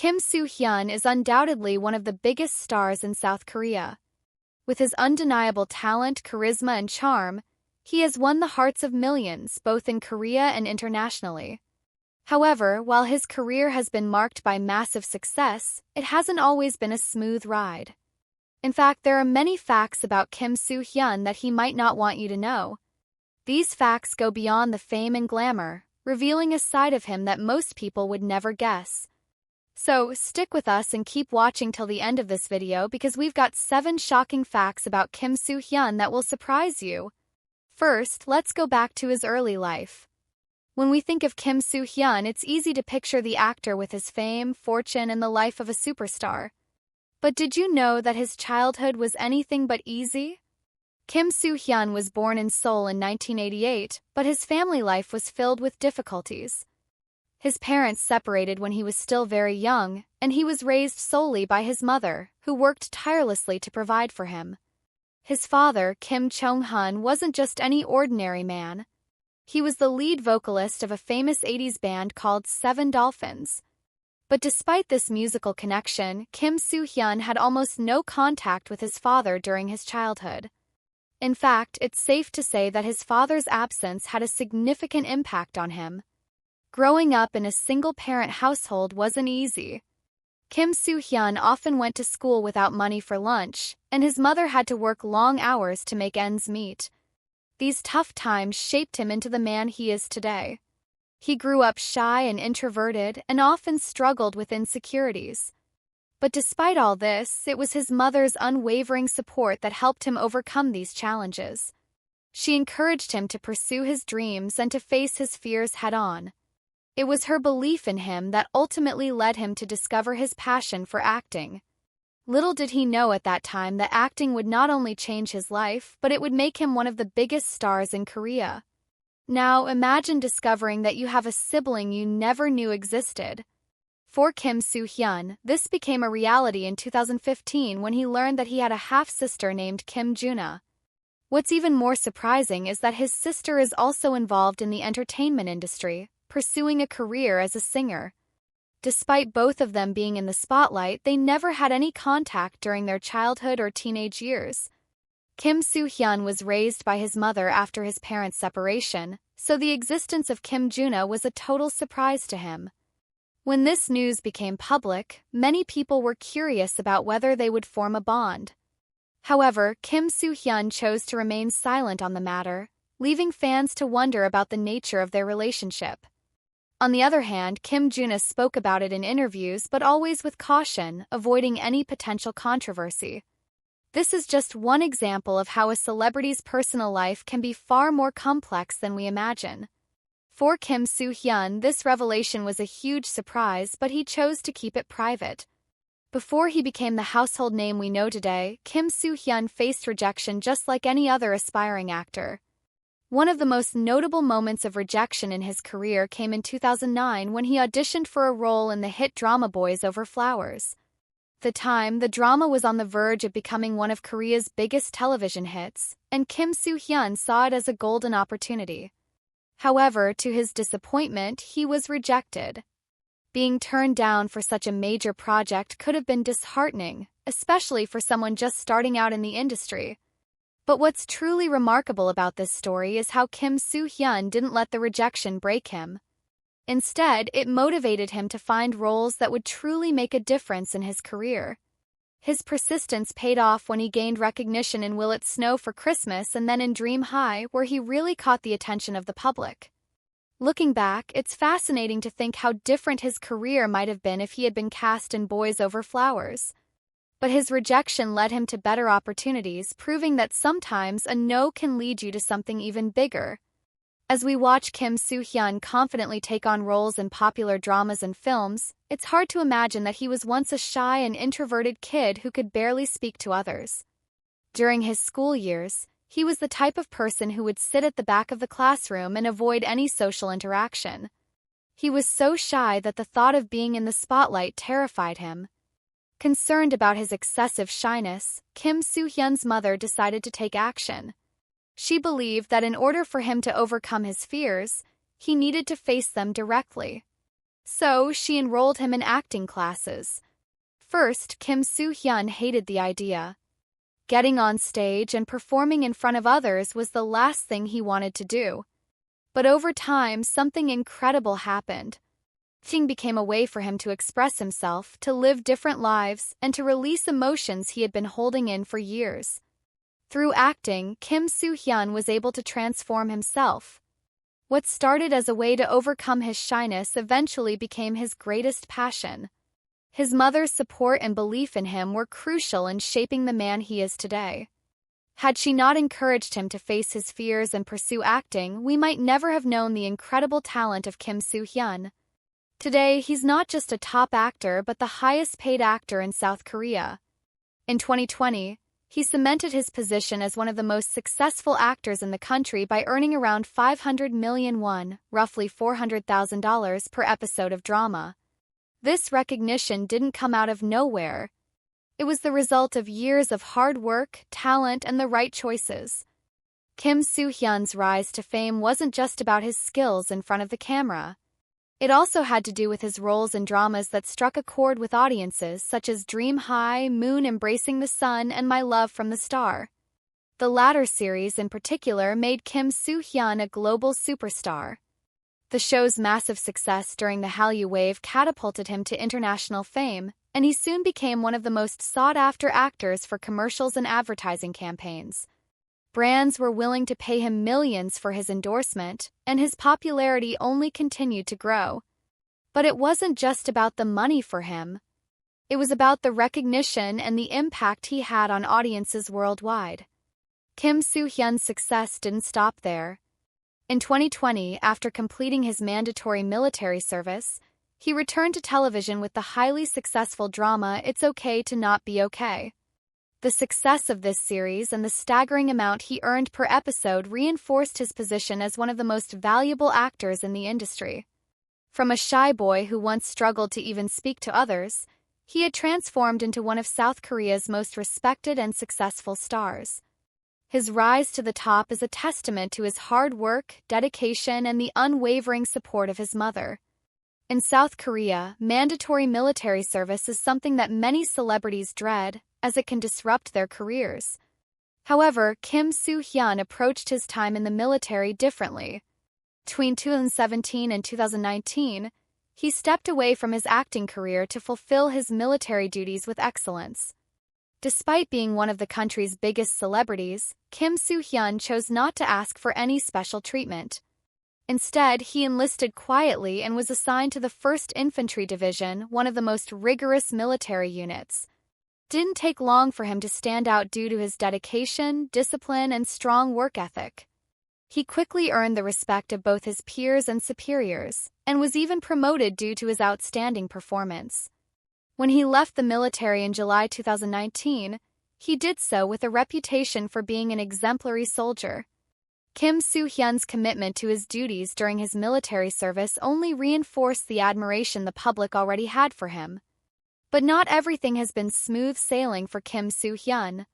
Kim Soo Hyun is undoubtedly one of the biggest stars in South Korea. With his undeniable talent, charisma, and charm, he has won the hearts of millions both in Korea and internationally. However, while his career has been marked by massive success, it hasn't always been a smooth ride. In fact, there are many facts about Kim Soo Hyun that he might not want you to know. These facts go beyond the fame and glamour, revealing a side of him that most people would never guess. So, stick with us and keep watching till the end of this video because we've got 7 shocking facts about Kim Soo Hyun that will surprise you. First, let's go back to his early life. When we think of Kim Soo Hyun, it's easy to picture the actor with his fame, fortune, and the life of a superstar. But did you know that his childhood was anything but easy? Kim Soo Hyun was born in Seoul in 1988, but his family life was filled with difficulties. His parents separated when he was still very young, and he was raised solely by his mother, who worked tirelessly to provide for him. His father, Kim Soo Hyun, wasn't just any ordinary man. He was the lead vocalist of a famous 80s band called Seven Dolphins. But despite this musical connection, Kim Soo Hyun had almost no contact with his father during his childhood. In fact, it's safe to say that his father's absence had a significant impact on him. Growing up in a single-parent household wasn't easy. Kim Soo Hyun often went to school without money for lunch, and his mother had to work long hours to make ends meet. These tough times shaped him into the man he is today. He grew up shy and introverted and often struggled with insecurities. But despite all this, it was his mother's unwavering support that helped him overcome these challenges. She encouraged him to pursue his dreams and to face his fears head-on. It was her belief in him that ultimately led him to discover his passion for acting. Little did he know at that time that acting would not only change his life, but it would make him one of the biggest stars in Korea. Now, imagine discovering that you have a sibling you never knew existed. For Kim Soo Hyun, this became a reality in 2015 when he learned that he had a half-sister named Kim Juna. What's even more surprising is that his sister is also involved in the entertainment industry, pursuing a career as a singer. Despite both of them being in the spotlight, they never had any contact during their childhood or teenage years. Kim Soo Hyun was raised by his mother after his parents' separation, so the existence of Kim Juna was a total surprise to him. When this news became public, many people were curious about whether they would form a bond. However, Kim Soo Hyun chose to remain silent on the matter, leaving fans to wonder about the nature of their relationship. On the other hand, Kim Juna spoke about it in interviews but always with caution, avoiding any potential controversy. This is just one example of how a celebrity's personal life can be far more complex than we imagine. For Kim Soo Hyun, this revelation was a huge surprise, but he chose to keep it private. Before he became the household name we know today, Kim Soo Hyun faced rejection just like any other aspiring actor. One of the most notable moments of rejection in his career came in 2009 when he auditioned for a role in the hit drama Boys Over Flowers. At the time, the drama was on the verge of becoming one of Korea's biggest television hits, and Kim Soo Hyun saw it as a golden opportunity. However, to his disappointment, he was rejected. Being turned down for such a major project could have been disheartening, especially for someone just starting out in the industry. But what's truly remarkable about this story is how Kim Soo Hyun didn't let the rejection break him. Instead, it motivated him to find roles that would truly make a difference in his career. His persistence paid off when he gained recognition in Will It Snow for Christmas and then in Dream High, where he really caught the attention of the public. Looking back, it's fascinating to think how different his career might have been if he had been cast in Boys Over Flowers. But his rejection led him to better opportunities, proving that sometimes a no can lead you to something even bigger. As we watch Kim Soo Hyun confidently take on roles in popular dramas and films, it's hard to imagine that he was once a shy and introverted kid who could barely speak to others. During his school years, he was the type of person who would sit at the back of the classroom and avoid any social interaction. He was so shy that the thought of being in the spotlight terrified him. Concerned about his excessive shyness, Kim Soo Hyun's mother decided to take action. She believed that in order for him to overcome his fears, he needed to face them directly. So she enrolled him in acting classes. First, Kim Soo Hyun hated the idea. Getting on stage and performing in front of others was the last thing he wanted to do. But over time, something incredible happened. Acting became a way for him to express himself, to live different lives, and to release emotions he had been holding in for years. Through acting, Kim Soo Hyun was able to transform himself. What started as a way to overcome his shyness eventually became his greatest passion. His mother's support and belief in him were crucial in shaping the man he is today. Had she not encouraged him to face his fears and pursue acting, we might never have known the incredible talent of Kim Soo Hyun. Today, he's not just a top actor but the highest-paid actor in South Korea. In 2020, he cemented his position as one of the most successful actors in the country by earning around 500 million won, roughly $400,000 per episode of drama. This recognition didn't come out of nowhere. It was the result of years of hard work, talent, and the right choices. Kim Soo Hyun's rise to fame wasn't just about his skills in front of the camera. It also had to do with his roles in dramas that struck a chord with audiences such as Dream High, Moon Embracing the Sun, and My Love from the Star. The latter series in particular made Kim Soo Hyun a global superstar. The show's massive success during the Hallyu wave catapulted him to international fame, and he soon became one of the most sought-after actors for commercials and advertising campaigns. Brands were willing to pay him millions for his endorsement, and his popularity only continued to grow. But it wasn't just about the money for him. It was about the recognition and the impact he had on audiences worldwide. Kim Soo Hyun's success didn't stop there. In 2020, after completing his mandatory military service, he returned to television with the highly successful drama It's Okay to Not Be Okay. The success of this series and the staggering amount he earned per episode reinforced his position as one of the most valuable actors in the industry. From a shy boy who once struggled to even speak to others, he had transformed into one of South Korea's most respected and successful stars. His rise to the top is a testament to his hard work, dedication, and the unwavering support of his mother. In South Korea, mandatory military service is something that many celebrities dread, as it can disrupt their careers. However, Kim Soo Hyun approached his time in the military differently. Between 2017 and 2019, he stepped away from his acting career to fulfill his military duties with excellence. Despite being one of the country's biggest celebrities, Kim Soo Hyun chose not to ask for any special treatment. Instead, he enlisted quietly and was assigned to the 1st Infantry Division, one of the most rigorous military units. It didn't take long for him to stand out due to his dedication, discipline, and strong work ethic. He quickly earned the respect of both his peers and superiors, and was even promoted due to his outstanding performance. When he left the military in July 2019, he did so with a reputation for being an exemplary soldier. Kim Soo Hyun's commitment to his duties during his military service only reinforced the admiration the public already had for him. But not everything has been smooth sailing for Kim Soo Hyun.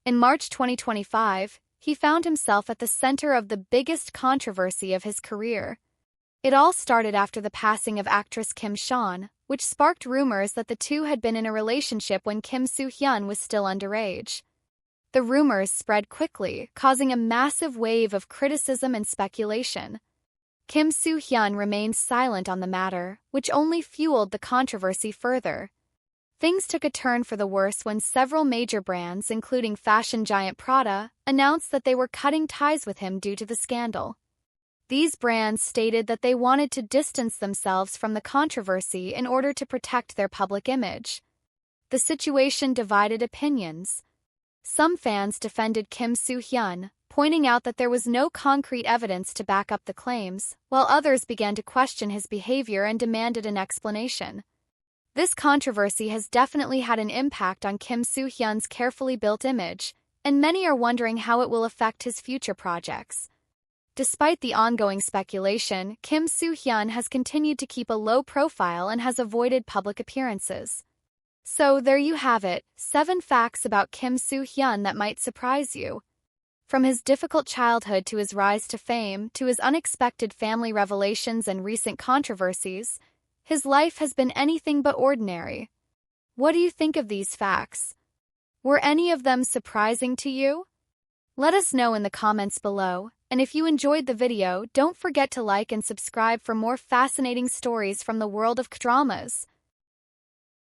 In March 2025, he found himself at the center of the biggest controversy of his career. It all started after the passing of actress Kim Soo Hyun, which sparked rumors that the two had been in a relationship when Kim Soo Hyun was still underage. The rumors spread quickly, causing a massive wave of criticism and speculation. Kim Soo Hyun remained silent on the matter, which only fueled the controversy further. Things took a turn for the worse when several major brands, including fashion giant Prada, announced that they were cutting ties with him due to the scandal. These brands stated that they wanted to distance themselves from the controversy in order to protect their public image. The situation divided opinions. Some fans defended Kim Soo Hyun, pointing out that there was no concrete evidence to back up the claims, while others began to question his behavior and demanded an explanation. This controversy has definitely had an impact on Kim Soo Hyun's carefully built image, and many are wondering how it will affect his future projects. Despite the ongoing speculation, Kim Soo Hyun has continued to keep a low profile and has avoided public appearances. So there you have it, 7 facts about Kim Soo Hyun that might surprise you. From his difficult childhood to his rise to fame, to his unexpected family revelations and recent controversies, his life has been anything but ordinary. What do you think of these facts? Were any of them surprising to you? Let us know in the comments below, and if you enjoyed the video, don't forget to like and subscribe for more fascinating stories from the world of dramas.